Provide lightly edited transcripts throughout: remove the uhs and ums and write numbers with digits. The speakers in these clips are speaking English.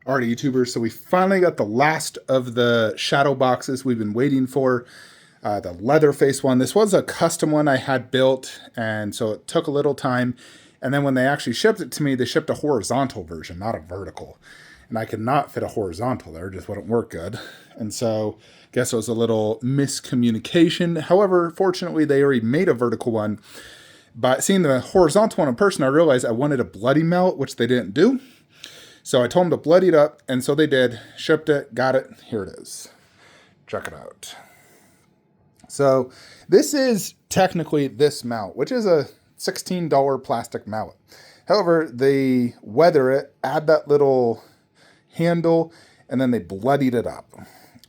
Alright, YouTubers, so we finally got the last of the shadow boxes we've been waiting for. The Leatherface one. This was a custom one I had built, and so it took a little time. And then when they actually shipped it to me, they shipped a horizontal version, not a vertical. And I could not fit a horizontal there, it just wouldn't work good. And so I guess it was a little miscommunication. However, fortunately, they already made a vertical one. But seeing the horizontal one in person, I realized I wanted a bloody melt, which they didn't do. So I told them to bloody it up, and so they did. Shipped it, got it, here it is. Check it out. So this is technically this mount, which is a $16 plastic mallet. However, they weather it, add that little handle, and then they bloodied it up.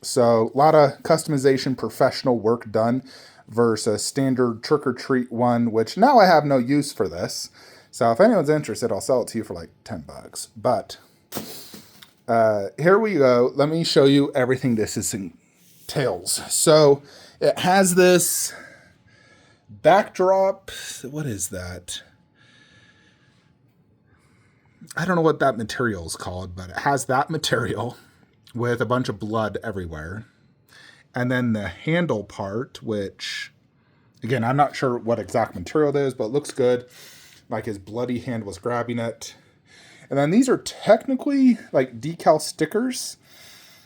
So a lot of customization, professional work done versus a standard trick-or-treat one, which now I have no use for this. So if anyone's interested, I'll sell it to you for like 10 bucks. But here we go. Let me show you everything this entails. So it has this backdrop. What is that? I don't know what that material is called, but it has that material with a bunch of blood everywhere. And then the handle part, which, again, I'm not sure what exact material it is, but it looks good. Like his bloody hand was grabbing it. And then these are technically like decal stickers,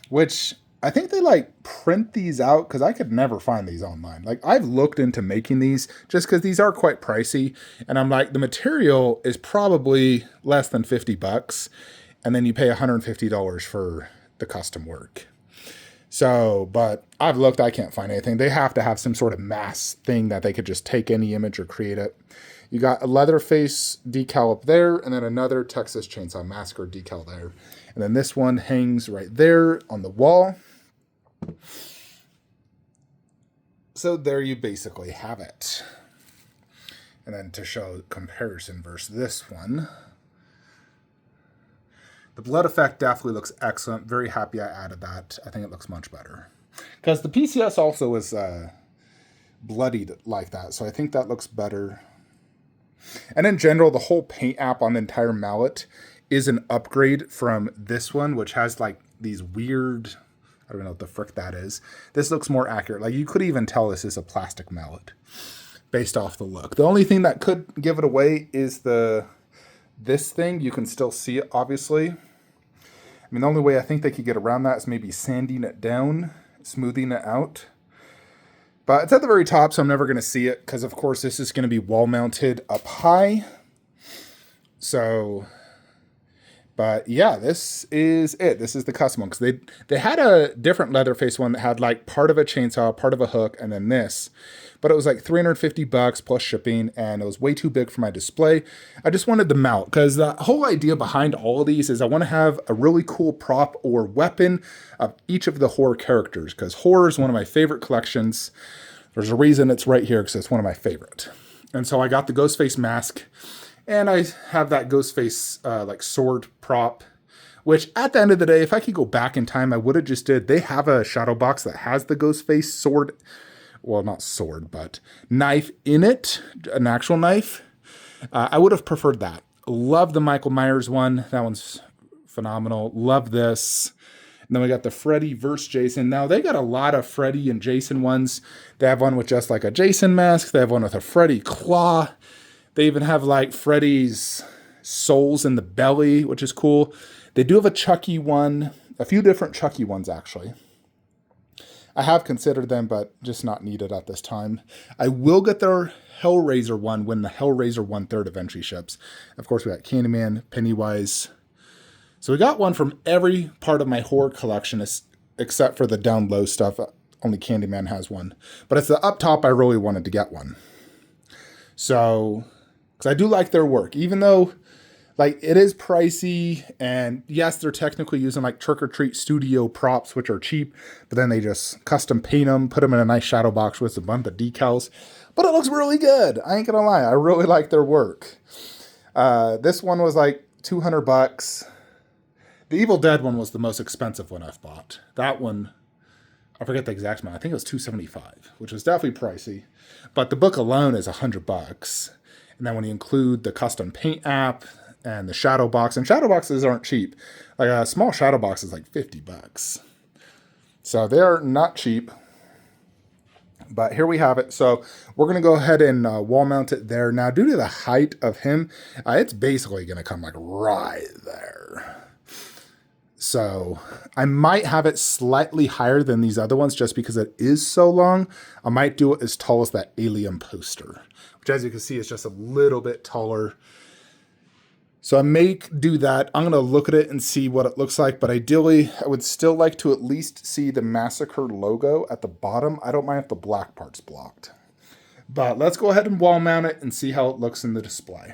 which I think they like print these out because I could never find these online. Like I've looked into making these just because these are quite pricey. And I'm like, the material is probably less than 50 bucks. And then you pay $150 for the custom work. So, but I've looked, I can't find anything. They have to have some sort of mass thing that they could just take any image or create it. You got a Leatherface decal up there, and then another Texas Chainsaw Massacre decal there. And then this one hangs right there on the wall. So there you basically have it. And then to show comparison versus this one, the blood effect definitely looks excellent. Very happy I added that. I think it looks much better. Because the PCS also is bloodied like that, so I think that looks better. And in general, the whole paint app on the entire mallet is an upgrade from this one, which has like these weird, I don't know what the frick that is. This looks more accurate. Like you could even tell this is a plastic mallet based off the look. The only thing that could give it away is this thing. You can still see it, obviously. I mean, the only way I think they could get around that is maybe sanding it down, smoothing it out. But it's at the very top, so I'm never going to see it because, of course, this is going to be wall-mounted up high. So, but yeah, this is it. This is the custom one because they had a different Leatherface one that had like part of a chainsaw, part of a hook, and then this. But it was like 350 bucks plus shipping, and it was way too big for my display. I just wanted the mount because the whole idea behind all of these is I want to have a really cool prop or weapon of each of the horror characters because horror is one of my favorite collections. There's a reason it's right here because it's one of my favorite. And so I got the Ghostface mask, and I have that Ghostface like sword prop, which at the end of the day, if I could go back in time, I would have just did. They have a shadow box that has the Ghostface sword. Well, not sword, but knife in it, an actual knife. I would have preferred that. Love the Michael Myers one. That one's phenomenal. Love this. And then we got the Freddy versus Jason. Now, they got a lot of Freddy and Jason ones. They have one with just like a Jason mask. They have one with a Freddy claw. They even have like Freddy's souls in the belly, which is cool. They do have a Chucky one. A few different Chucky ones, actually. I have considered them, but just not needed at this time. I will get their Hellraiser one when the Hellraiser 1/3 eventually ships. Of course, we got Candyman, Pennywise. So we got one from every part of my horror collection except for the down low stuff. Only Candyman has one. But it's the up top I really wanted to get one. So, because I do like their work. Even though like it is pricey, and yes, they're technically using like Trick or Treat studio props, which are cheap, but then they just custom paint them, put them in a nice shadow box with a bunch of decals. But it looks really good. I ain't gonna lie, I really like their work. This one was like 200 bucks. The Evil Dead one was the most expensive one I've bought. That one, I forget the exact amount. I think it was $275, which was definitely pricey. But the book alone is 100 bucks. And then when you include the custom paint app and the shadow box. And shadow boxes aren't cheap. Like a small shadow box is like $50. So they are not cheap. But here we have it. So we're going to go ahead and wall mount it there. Now, due to the height of him, it's basically going to come like right there. So I might have it slightly higher than these other ones just because it is so long. I might do it as tall as that alien poster, which as you can see is just a little bit taller. So I may do that. I'm going to look at it and see what it looks like. But ideally, I would still like to at least see the Massacre logo at the bottom. I don't mind if the black part's blocked. But let's go ahead and wall mount it and see how it looks in the display.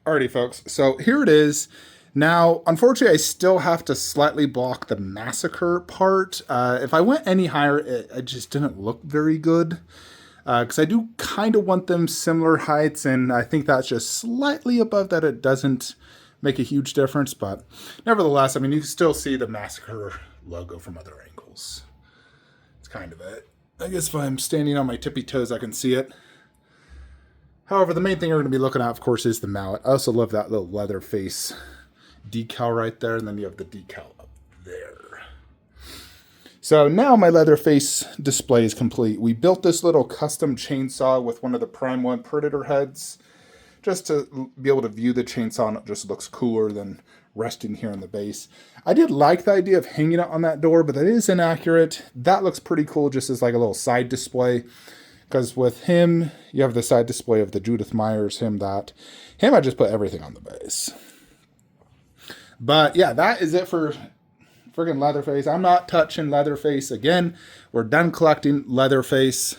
Alrighty, folks. So here it is. Now, unfortunately, I still have to slightly block the Massacre part. If I went any higher, it just didn't look very good. Because I do kind of want them similar heights, and I think that's just slightly above that. It doesn't make a huge difference, but nevertheless, I mean, you can still see the Massacre logo from other angles. It's kind of it. I guess if I'm standing on my tippy toes, I can see it. However, the main thing you're going to be looking at, of course, is the mallet. I also love that little Leatherface decal right there, and then you have the decal up there. So now my Leatherface display is complete. We built this little custom chainsaw with one of the Prime 1 Predator heads just to be able to view the chainsaw, and it just looks cooler than resting here on the base. I did like the idea of hanging it on that door, but that is inaccurate. That looks pretty cool just as like a little side display, because with him, you have the side display of the Judith Myers, him, I just put everything on the base. But yeah, that is it for friggin' Leatherface. I'm not touching Leatherface again. We're done collecting Leatherface.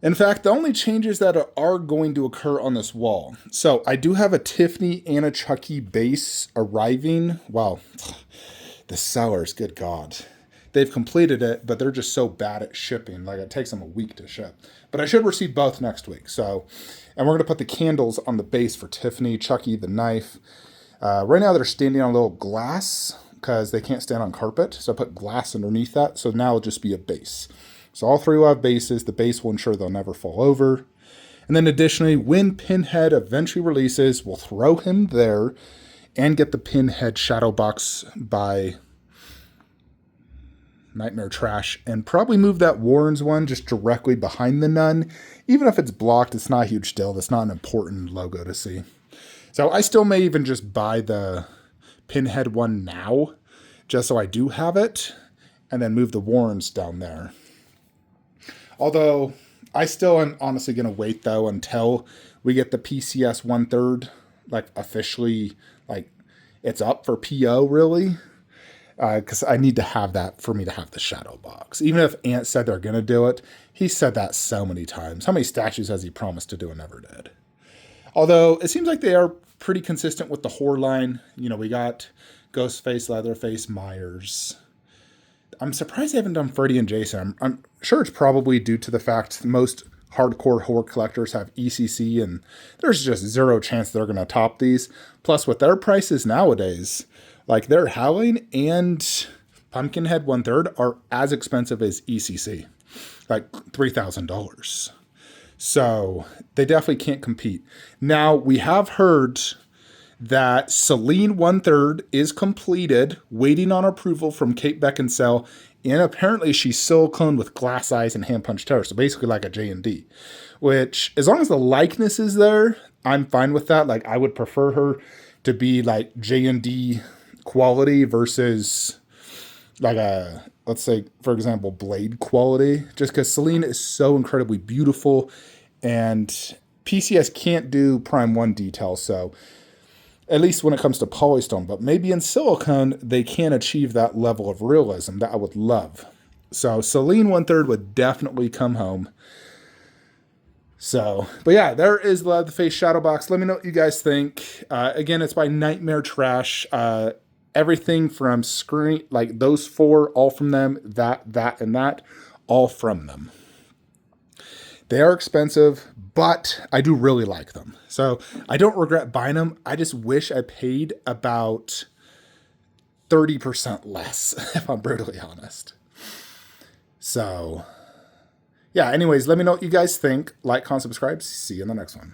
In fact, the only changes that are going to occur on this wall. So I do have a Tiffany and a Chucky base arriving. Wow, the sellers, good God. They've completed it, but they're just so bad at shipping. Like it takes them a week to ship. But I should receive both next week. So, and we're going to put the candles on the base for Tiffany, Chucky, the knife. Right now they're standing on a little glass because they can't stand on carpet. So I put glass underneath that. So now it'll just be a base. So all three will have bases. The base will ensure they'll never fall over. And then additionally, when Pinhead eventually releases, we'll throw him there and get the Pinhead shadow box by Nightmaretrash and probably move that Warren's one just directly behind the Nun. Even if it's blocked, it's not a huge deal. That's not an important logo to see. So I still may even just buy the Pinhead one now, just so I do have it, and then move the Warrens down there. Although, I still am honestly going to wait, though, until we get the PCS 1/3, like, officially, like, it's up for PO, really. Because I need to have that for me to have the shadow box. Even if Ant said they're going to do it, he said that so many times. How many statues has he promised to do and never did? Although, it seems like they are pretty consistent with the horror line. You know, we got Ghostface, Leatherface, Myers. I'm surprised they haven't done Freddy and Jason. I'm sure it's probably due to the fact most hardcore horror collectors have ECC, and there's just zero chance they're going to top these. Plus, with their prices nowadays, like their Howling and Pumpkinhead 1/3 are as expensive as ECC, like $3,000. So they definitely can't compete. Now, we have heard that Celine 1/3 is completed, waiting on approval from Kate Beckinsale, and apparently she's silicone with glass eyes and hand punch terror, so basically like a J&D, which, as long as the likeness is there, I'm fine with that. Like, I would prefer her to be like J&D quality versus like a, let's say, for example, Blade quality, just because Celine is so incredibly beautiful, and PCS can't do Prime 1 details, so at least when it comes to polystone, but maybe in silicone, they can achieve that level of realism that I would love. So Celine 1/3 would definitely come home. So, but yeah, there is the Leatherface shadow box. Let me know what you guys think. Again, it's by Nightmaretrash. Everything from screen, like those four, all from them, that, and that, all from them. They are expensive, but I do really like them. So I don't regret buying them. I just wish I paid about 30% less, if I'm brutally honest. So, yeah, anyways, let me know what you guys think. Like, comment, subscribe. See you in the next one.